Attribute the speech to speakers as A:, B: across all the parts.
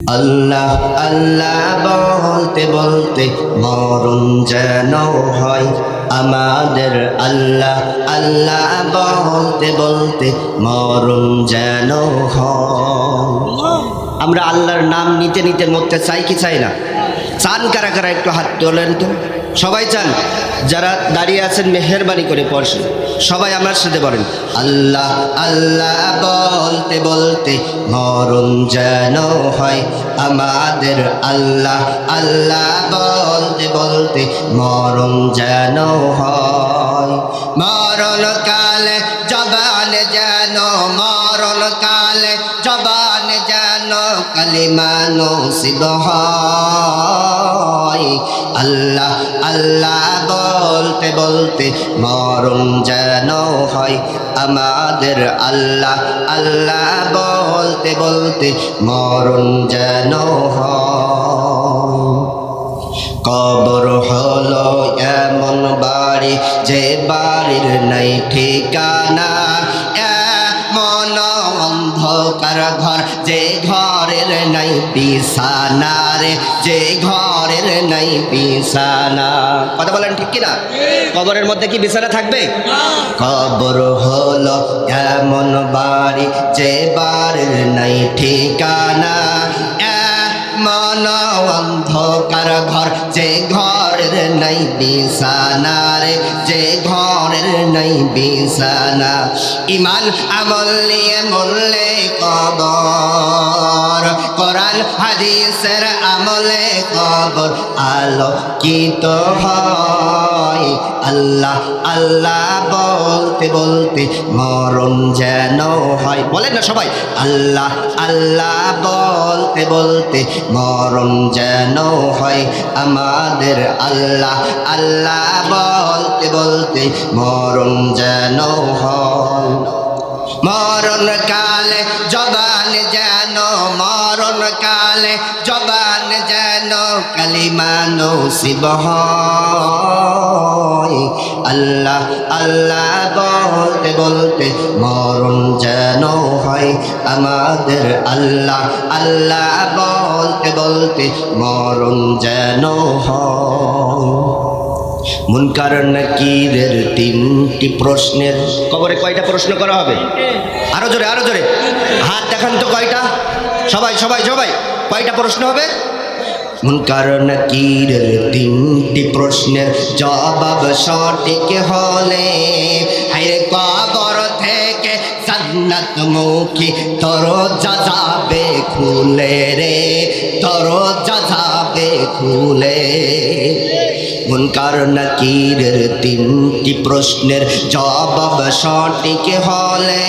A: আল্লাহ আল্লাহ বলতে বলতে মরণ যেন হয় আমাদের। আল্লাহ আল্লাহ বলতে বলতে মরণ যেন হয়। আমরা আল্লাহর নাম নিতে নিতে মরতে চাই কি চাই না? চান কারা কারা একটু হাত তোলেন তো। সবাই চান? যারা দাঁড়িয়ে আছেন মেহেরবানি করে পড়ছেন সবাই আমার সাথে বলেন, আল্লাহ আল্লাহ বলতে বলতে মরণ যেন হয় আমাদের। আল্লাহ আল্লাহ বলতে বলতে মরণ যেন হয়। মরণ কালে জবান যেন, মরণ কালে জবান যেন কালিমা নসিব হয়। আল্লাহ আল্লাহ বলতে বলতে মরণ যেন হয় আমাদের। আল্লাহ আল্লাহ বলতে বলতে মরণ যেন হয়। কবর হলো এমন বাড়ি যে বাড়ির নাই ঠিকানা, এমন অন্ধকার ঘর যে ঘরের নাই বিছানা রে, যে ঘরের নাই বিছানা। কথা বলেন ঠিক কিনা? কবরের মধ্যে কি বিছানা থাকবে? কবর হলো এমন বাড়ি যে বাড়ির নাই ঠিকানা, এমন অন্ধকার ঘর যে ঘরের নাই বিছানা রে, যে ঘরের নাই বিছানা। ইমান আমল নিয়ে মরলে কবর, কোরআন হাদিসের আমলে কবর আলোকিত হয়। আল্লাহ আল্লাহ বলতে বলতে মরণ যেন হয়। বলেন না সবাই, আল্লাহ আল্লাহ বলতে বলতে মরণ যেন হয় আমাদের। আল্লাহ আল্লাহ বলতে বলতে মরণ যেন হয়। মরণ কালে জবান যেন, মরণ কালে জবান যেন কালিমা নসিব হয়। আল্লাহ আল্লাহ বলতে বলতে মরণ যেন হয় আমাদের। আল্লাহ আল্লাহ বলতে বলতে মরণ যেন হয়। মুনকার নাকিরের তিনটি প্রশ্নের কবরে কয়টা প্রশ্ন করা হবে? আরো জোরে, আরো জোরে হাত দেখান তো কয়টা। সবাই সবাই সবাই কয়টা প্রশ্ন হবে? মুনকার নাকিরের তিনটি প্রশ্নের জবাব সঠিক হলে হায়রে কবর থেকে জান্নাত মুখী দরজা যাবে খুলে রে, দরজা যাবে খুলে। মুনকার নাকিরের তিনটি প্রশ্নের জবাব সঠিক হলে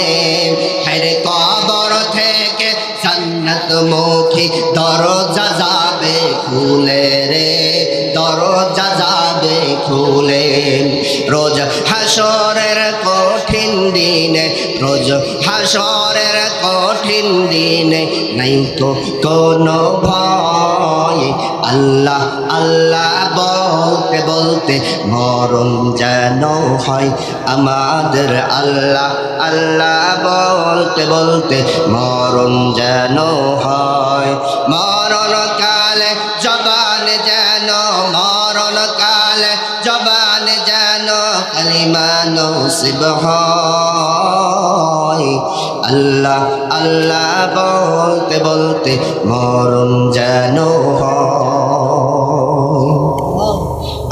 A: হায়রে কবর থেকে জান্নাত মুখী দরজা যাবে খুলে রে, দরজা যাবে খুলে। রোজ হাসরের কঠিন দিনে, রোজ হাসরের কঠিন দিনে নাই তো কোনো ভয়। আল্লাহ আল্লাহ বলতে বলতে মরণ যেন হয় আমাদের। আল্লাহ আল্লাহ বলতে বলতে মরণ যেন হয়। মরণ কালে জবান যেন, মরণ কালে জবান যেন কালিমা নসিব হয়। আল্লাহ আল্লাহ বলতে বলতে মরণ যেন হয়।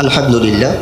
A: আলহামদুলিল্লাহ।